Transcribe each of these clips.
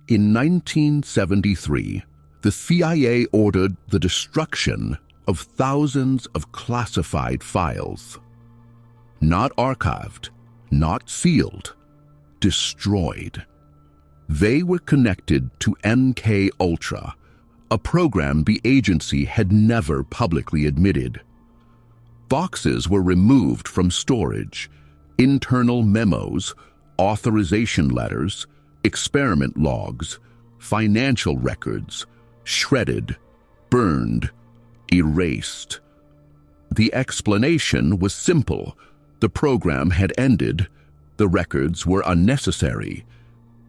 In 1973, the CIA ordered the destruction of thousands of classified files. Not archived, not sealed, destroyed. They were connected to MKUltra, a program the agency had never publicly admitted. Boxes were removed from storage, internal memos, authorization letters, experiment logs, financial records, shredded, burned, erased. The explanation was simple. The program had ended, the records were unnecessary.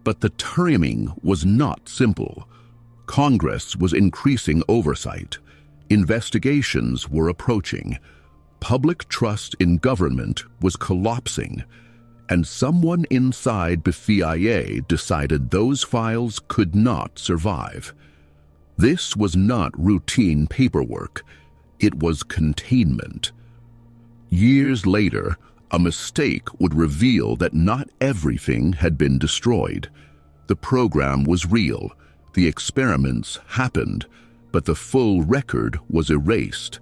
But the timing was not simple. Congress was increasing oversight. Investigations were approaching. Public trust in government was collapsing. And someone inside the CIA decided those files could not survive. This was not routine paperwork. It was containment. Years later, a mistake would reveal that not everything had been destroyed. The program was real, the experiments happened, but the full record was erased.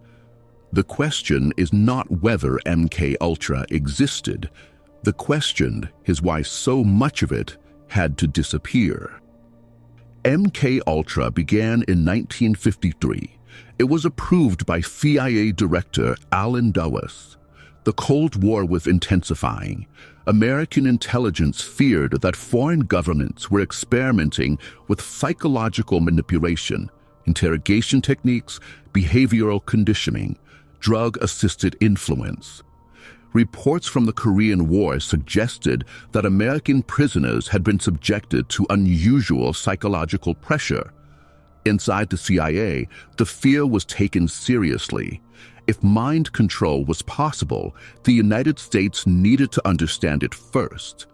The question is not whether MKUltra existed. The question is why so much of it had to disappear. MKUltra began in 1953. It was approved by CIA Director Allen Dulles. The Cold War was intensifying. American intelligence feared that foreign governments were experimenting with psychological manipulation, interrogation techniques, behavioral conditioning, drug-assisted influence. Reports from the Korean War suggested that American prisoners had been subjected to unusual psychological pressure. Inside the CIA, the fear was taken seriously. If mind control was possible, the United States needed to understand it first.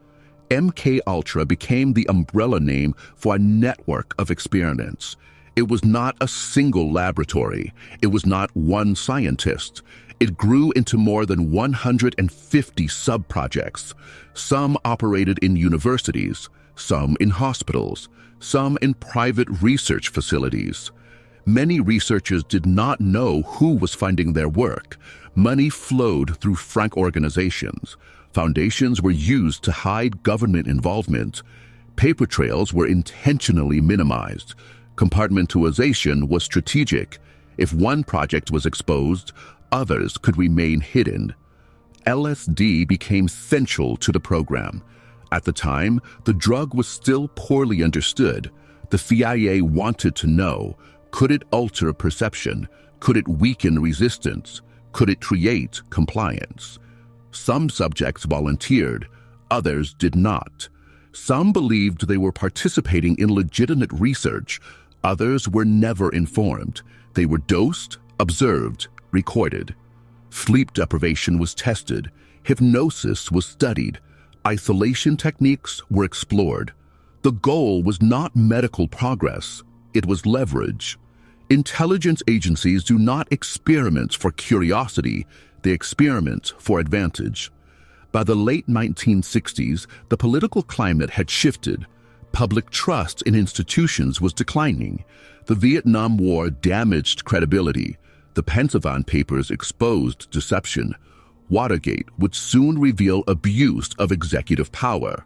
MKUltra became the umbrella name for a network of experiments. It was not a single laboratory. It was not one scientist. It grew into more than 150 sub-projects. Some operated in universities, some in hospitals, some in private research facilities. Many researchers did not know who was funding their work. Money flowed through frank organizations. Foundations were used to hide government involvement. Paper trails were intentionally minimized. Compartmentalization was strategic. If one project was exposed, others could remain hidden. LSD became central to the program. At the time, the drug was still poorly understood. The CIA wanted to know, could it alter perception? Could it weaken resistance? Could it create compliance? Some subjects volunteered, others did not. Some believed they were participating in legitimate research, others were never informed. They were dosed, observed, recorded. Sleep deprivation was tested, hypnosis was studied, isolation techniques were explored. The goal was not medical progress, it was leverage. Intelligence agencies do not experiment for curiosity, they experiment for advantage. By the late 1960s, the political climate had shifted. Public trust in institutions was declining. The Vietnam War damaged credibility. The Pentagon Papers exposed deception. Watergate would soon reveal abuse of executive power.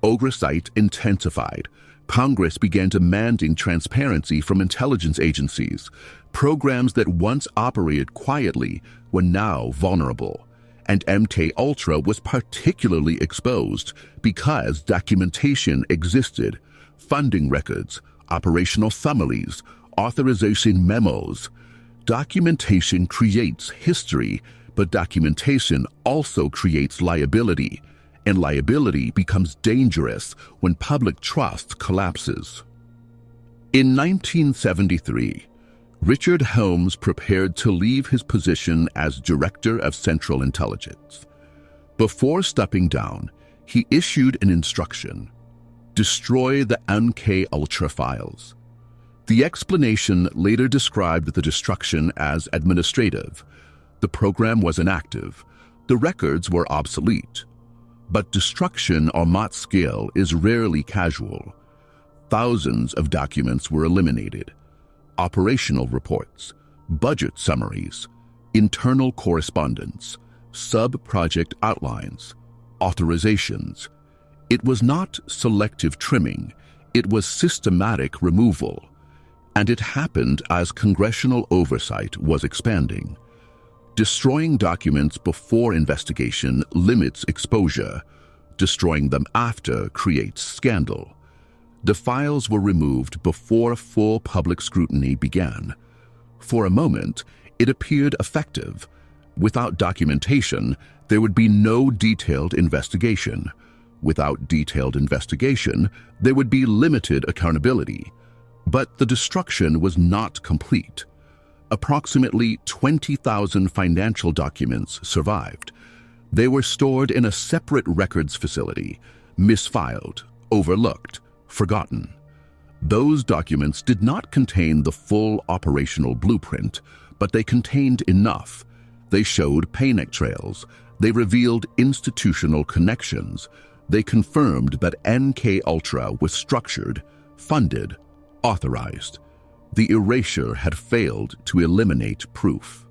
Oversight intensified. Congress began demanding transparency from intelligence agencies. Programs that once operated quietly were now vulnerable. And MKUltra was particularly exposed because documentation existed. Funding records, operational summaries, authorization memos. Documentation creates history, but documentation also creates liability. And liability becomes dangerous when public trust collapses. In 1973, Richard Helms prepared to leave his position as Director of Central Intelligence. Before stepping down, he issued an instruction: destroy the MKUltra files. The explanation later described the destruction as administrative. The program was inactive. The records were obsolete. But destruction on that scale is rarely casual. Thousands of documents were eliminated. Operational reports, budget summaries, internal correspondence, sub-project outlines, authorizations. It was not selective trimming, it was systematic removal. And it happened as congressional oversight was expanding. Destroying documents before investigation limits exposure. Destroying them after creates scandal. The files were removed before full public scrutiny began. For a moment, it appeared effective. Without documentation, there would be no detailed investigation. Without detailed investigation, there would be limited accountability. But the destruction was not complete. Approximately 20,000 financial documents survived. They were stored in a separate records facility, misfiled, overlooked, forgotten. Those documents did not contain the full operational blueprint, but they contained enough. They showed payneck trails. They revealed institutional connections. They confirmed that MKUltra was structured, funded, authorized. The erasure had failed to eliminate proof.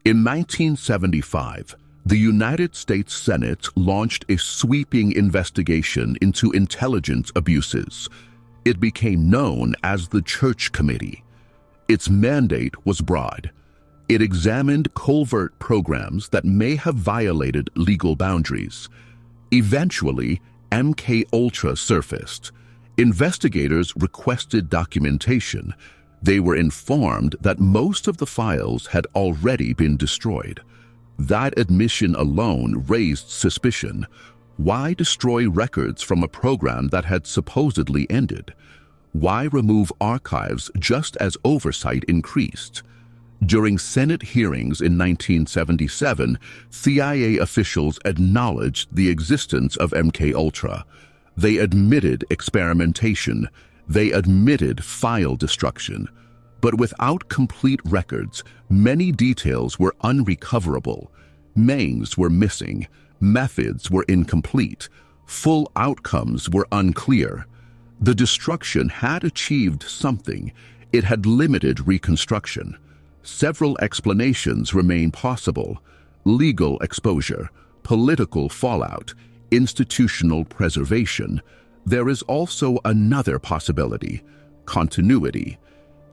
In 1975, the United States Senate launched a sweeping investigation into intelligence abuses. It became known as the Church Committee. Its mandate was broad. It examined covert programs that may have violated legal boundaries. Eventually, MKUltra surfaced. Investigators requested documentation. They were informed that most of the files had already been destroyed. That admission alone raised suspicion. Why destroy records from a program that had supposedly ended? Why remove archives just as oversight increased? During Senate hearings in 1977, CIA officials acknowledged the existence of MKUltra. They admitted experimentation. They admitted file destruction. But without complete records, many details were unrecoverable. Names were missing. Methods were incomplete. Full outcomes were unclear. The destruction had achieved something. It had limited reconstruction. Several explanations remain possible: legal exposure, political fallout, institutional preservation. There is also another possibility: continuity.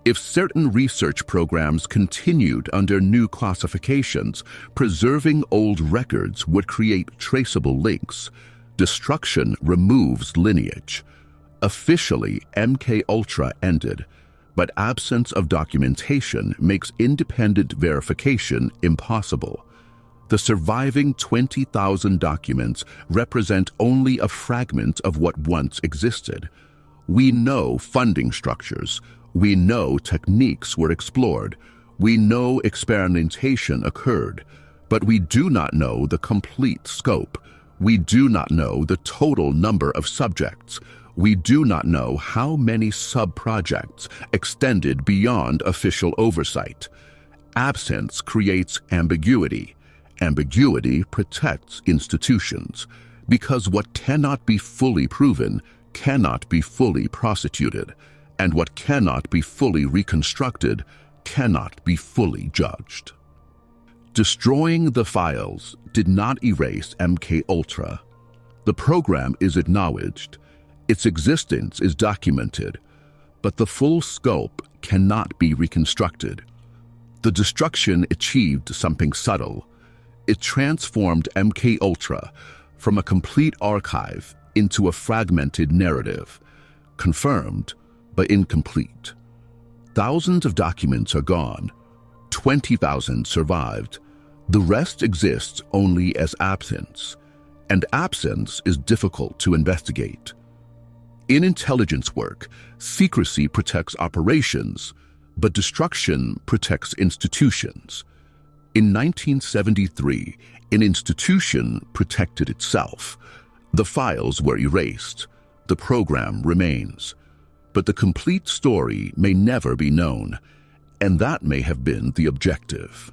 If certain research programs continued under new classifications, preserving old records would create traceable links. Destruction removes lineage. Officially, MKUltra ended, but absence of documentation makes independent verification impossible. The surviving 20,000 documents represent only a fragment of what once existed. We know funding structures. We know techniques were explored. We know experimentation occurred. But we do not know the complete scope. We do not know the total number of subjects. We do not know how many sub-projects extended beyond official oversight. Absence creates ambiguity. Ambiguity protects institutions, because what cannot be fully proven cannot be fully prosecuted, and what cannot be fully reconstructed cannot be fully judged. Destroying the files did not erase MKUltra. The program is acknowledged. Its existence is documented, but the full scope cannot be reconstructed. The destruction achieved something subtle. It transformed MKUltra from a complete archive into a fragmented narrative, confirmed but incomplete. Thousands of documents are gone. 20,000 survived. The rest exists only as absence, and absence is difficult to investigate. In intelligence work, secrecy protects operations, but destruction protects institutions. In 1973, an institution protected itself. The files were erased. The program remains. But the complete story may never be known, and that may have been the objective.